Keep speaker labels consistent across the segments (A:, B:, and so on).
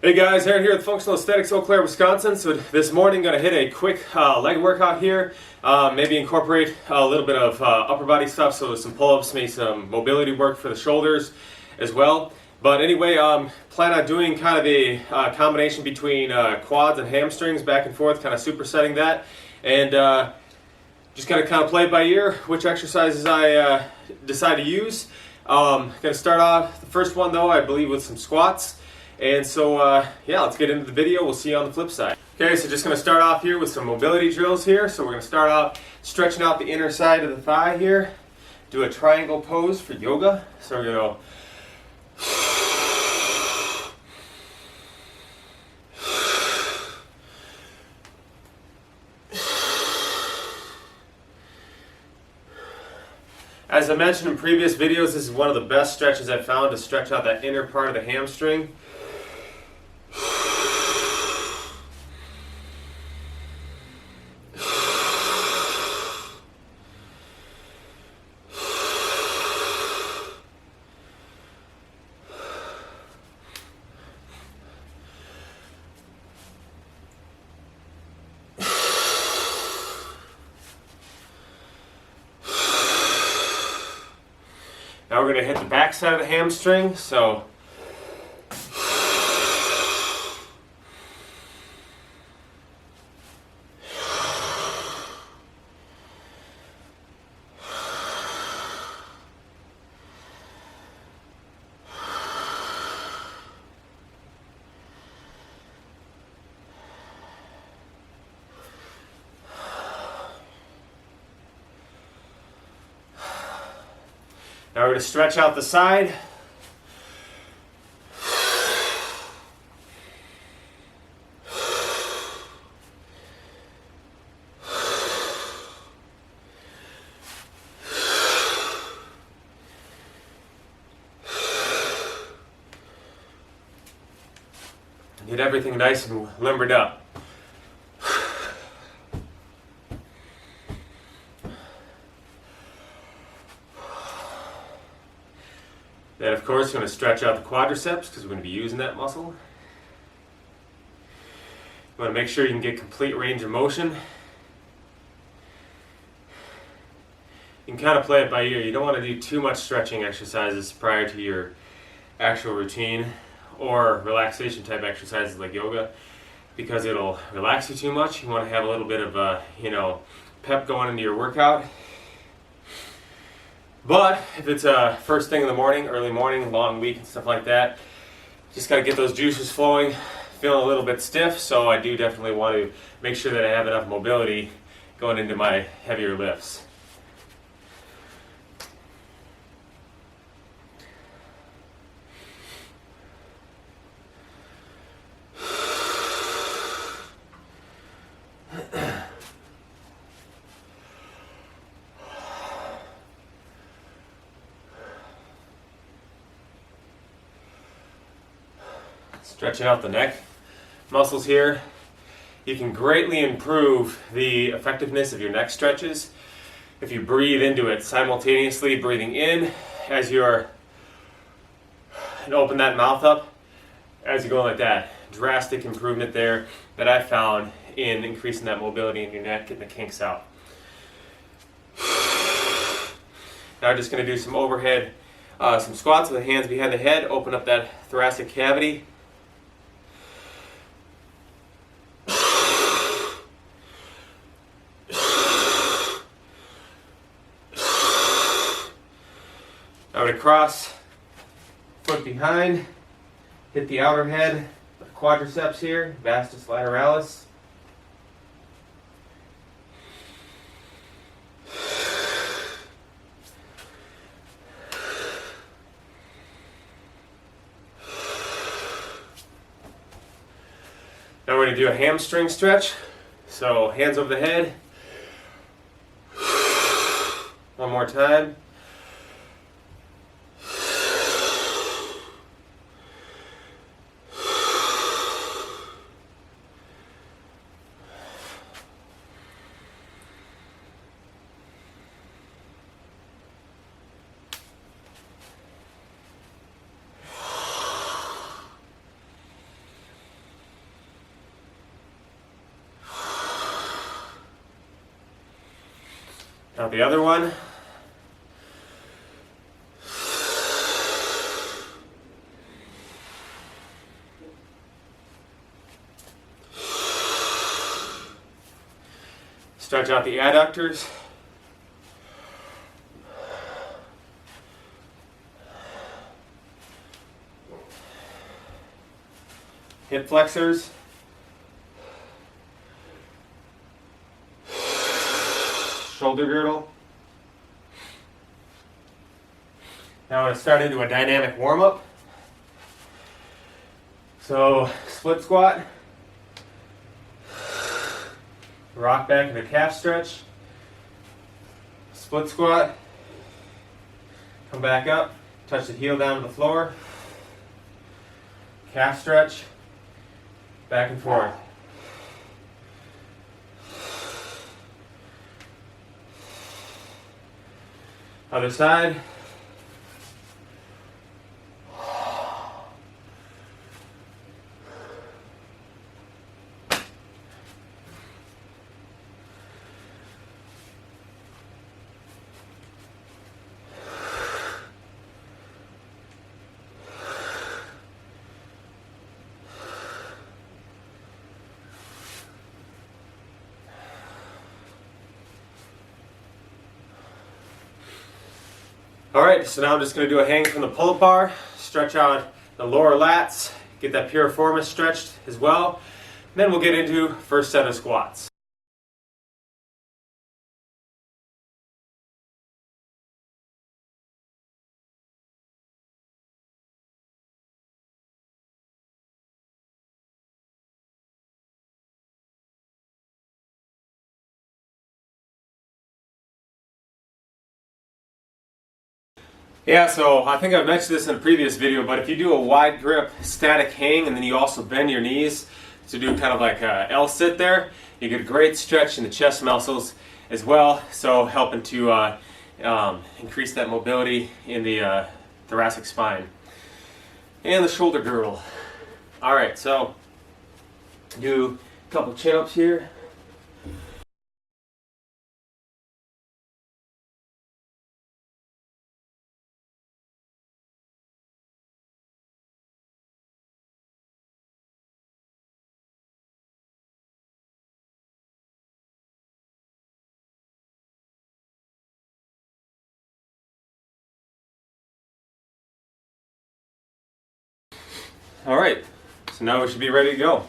A: Hey guys, Aaron here with Functional Aesthetics, Eau Claire, Wisconsin. So this morning, going to hit a quick leg workout here. Maybe incorporate a little bit of upper body stuff, so some pull-ups, maybe some mobility work for the shoulders as well. But anyway, plan on doing kind of a combination between quads and hamstrings, back and forth, kind of supersetting that. And just kind of play it by ear, which exercises I decide to use. Going to start off, the first one though, I believe with some squats. And so, yeah, let's get into the video. We'll see you on the flip side. Okay, so just going to start off here with some mobility drills here. So we're going to start out stretching out the inner side of the thigh here. Do a triangle pose for yoga. So we're going to go. As I mentioned in previous videos, this is one of the best stretches I've found to stretch out that inner part of the hamstring. Now we're going to hit the back side of the hamstring, so now we're going to stretch out the side. Get everything nice and limbered up. Then of course we're going to stretch out the quadriceps because we're going to be using that muscle. You want to make sure you can get complete range of motion. You can kind of play it by ear. You don't want to do too much stretching exercises prior to your actual routine or relaxation type exercises like yoga because it'll relax you too much. You want to have a little bit of pep going into your workout. But if it's first thing in the morning, early morning, long week and stuff like that, just got to get those juices flowing. Feeling a little bit stiff, so I do definitely want to make sure that I have enough mobility going into my heavier lifts. Stretching out the neck muscles here. You can greatly improve the effectiveness of your neck stretches if you breathe into it simultaneously, breathing in as you're and open that mouth up as you go like that. Drastic improvement there that I found in increasing that mobility in your neck, getting the kinks out. Now I'm just going to do some overhead, some squats with the hands behind the head, open up that thoracic cavity. I would cross, foot behind, hit the outer head, the quadriceps here, vastus lateralis. Now we're going to do a hamstring stretch. So hands over the head. One more time. Now the other one. Stretch out the adductors. Hip flexors. Shoulder girdle. Now I'm going to start into a dynamic warm-up. So, split squat. Rock back in a calf stretch. Split squat. Come back up. Touch the heel down to the floor. Calf stretch. Back and forth. Other side. Alright, so now I'm just going to do a hang from the pull-up bar, stretch out the lower lats, get that piriformis stretched as well. Then we'll get into first set of squats. Yeah, so I think I've mentioned this in a previous video, but if you do a wide grip static hang and then you also bend your knees to do kind of like a L sit there, you get a great stretch in the chest muscles as well, so helping to increase that mobility in the thoracic spine and the shoulder girdle. Alright, so do a couple chin-ups here. Alright, so now we should be ready to go.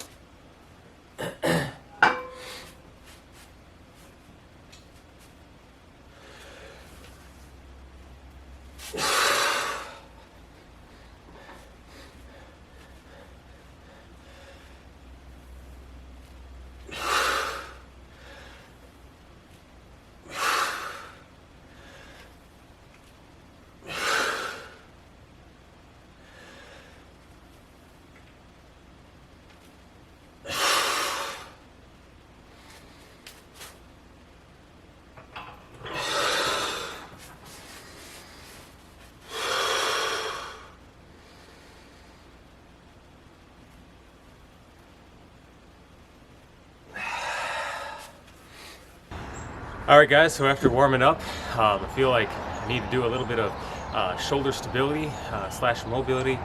A: Alright guys, so after warming up, I feel like I need to do a little bit of shoulder stability slash mobility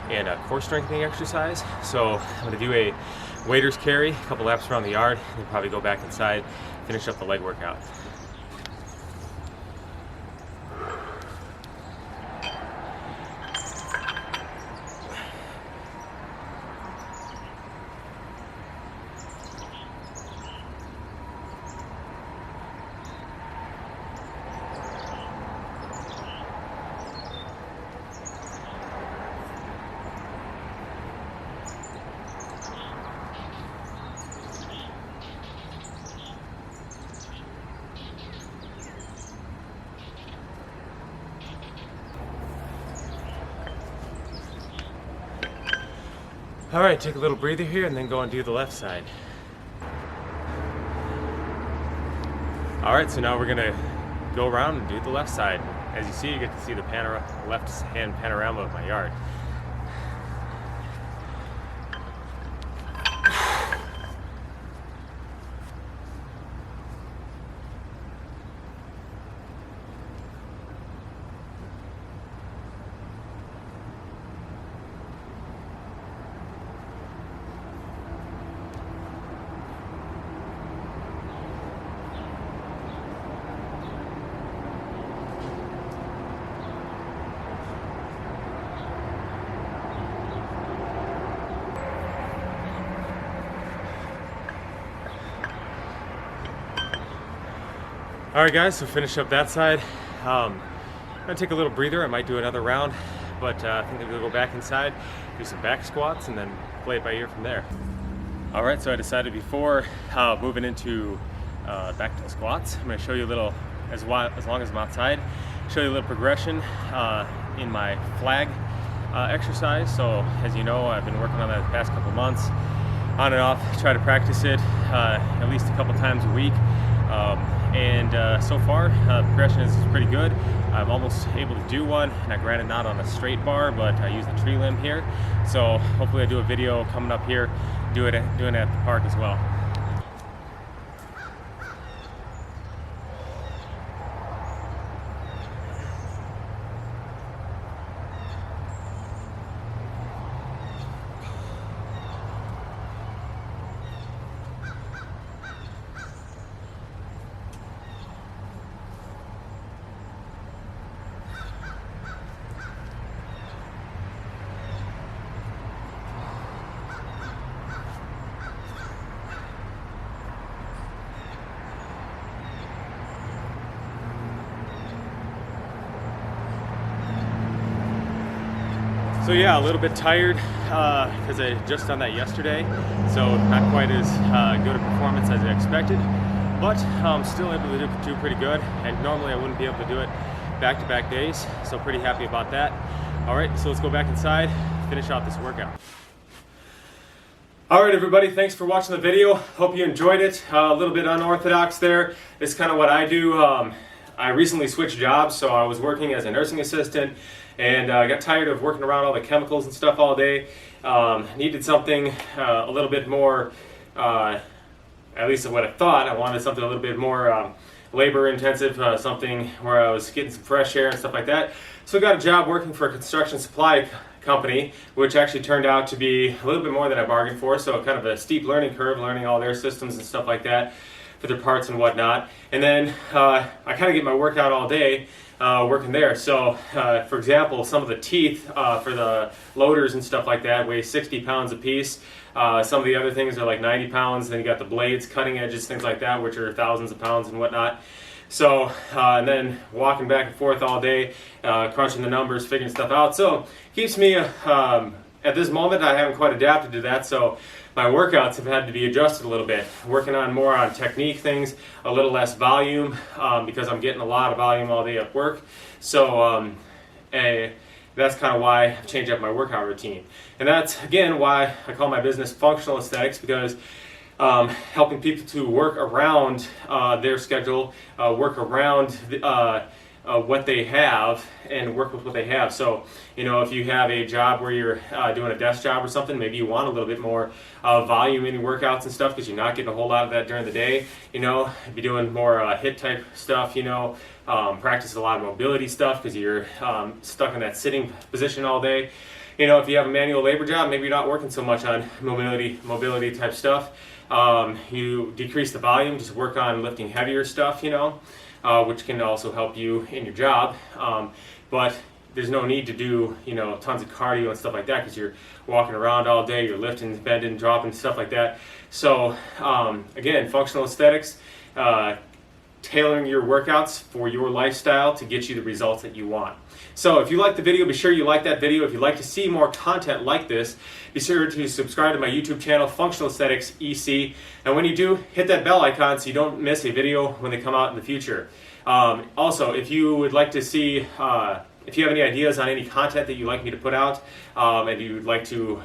A: and a core strengthening exercise. So I'm going to do a waiter's carry, a couple laps around the yard, and then probably go back inside, finish up the leg workout. Alright, take a little breather here and then go and do the left side. Alright, so now we're going to go around and do the left side. As you see, you get to see the left-hand panorama of my yard. All right, guys, so finish up that side. I'm gonna take a little breather. I might do another round, but I think I'm gonna go back inside, do some back squats, and then play it by ear from there. All right, so I decided before moving into back to the squats, I'm gonna show you a little, as long as I'm outside, show you a little progression in my flag exercise. So as you know, I've been working on that the past couple months, on and off, try to practice it at least a couple times a week. So far, progression is pretty good. I'm almost able to do one. Now, granted, not on a straight bar, but I use the tree limb here. So hopefully I do a video coming up here, doing it at the park as well. So yeah, a little bit tired because I just done that yesterday, so not quite as good a performance as I expected, but still able to do pretty good, and normally I wouldn't be able to do it back-to-back days, so pretty happy about that. All right, so let's go back inside, finish out this workout. All right, everybody, thanks for watching the video. Hope you enjoyed it. A little bit unorthodox there. It's kind of what I do. I recently switched jobs, so I was working as a nursing assistant, and I got tired of working around all the chemicals and stuff all day. Needed something a little bit more, at least what I thought. I wanted something a little bit more labor intensive, something where I was getting some fresh air and stuff like that. So I got a job working for a construction supply company, which actually turned out to be a little bit more than I bargained for. So kind of a steep learning curve, learning all their systems and stuff like that for their parts and whatnot. And then I kind of get my workout all day working there. So for example, some of the teeth for the loaders and stuff like that weigh 60 pounds a piece. Some of the other things are like 90 pounds. Then you got the blades, cutting edges, things like that, which are thousands of pounds and whatnot. So, and then walking back and forth all day, crunching the numbers, figuring stuff out. So, keeps me, at this moment, I haven't quite adapted to that. So, my workouts have had to be adjusted a little bit. Working on more on technique things, a little less volume, because I'm getting a lot of volume all day at work. So, that's kind of why I've changed up my workout routine. And that's, again, why I call my business Functional Aesthetics, because helping people to work around their schedule, work around what they have, and work with what they have. So, you know, if you have a job where you're doing a desk job or something, maybe you want a little bit more volume in your workouts and stuff because you're not getting a whole lot of that during the day. You know, be doing more HIIT type stuff, you know, practice a lot of mobility stuff because you're stuck in that sitting position all day. You know, if you have a manual labor job, maybe you're not working so much on mobility type stuff. You decrease the volume, just work on lifting heavier stuff, you know, which can also help you in your job. But there's no need to do, you know, tons of cardio and stuff like that because you're walking around all day, you're lifting, bending, dropping, stuff like that. So, again, functional aesthetics, tailoring your workouts for your lifestyle to get you the results that you want. So if you like the video, be sure you like that video. If you'd like to see more content like this, be sure to subscribe to my YouTube channel, Functional Aesthetics EC. And when you do, hit that bell icon so you don't miss a video when they come out in the future. Also, if you would like to see, if you have any ideas on any content that you'd like me to put out, and you'd like to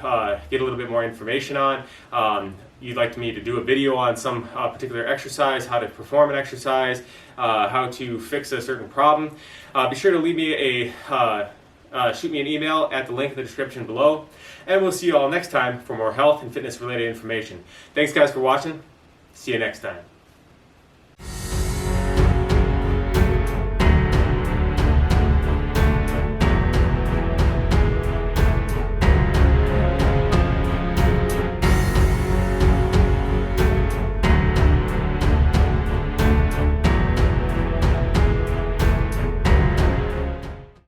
A: get a little bit more information on, you'd like me to do a video on some particular exercise, how to perform an exercise, how to fix a certain problem, be sure to leave me shoot me an email at the link in the description below. And we'll see you all next time for more health and fitness related information. Thanks guys for watching. See you next time.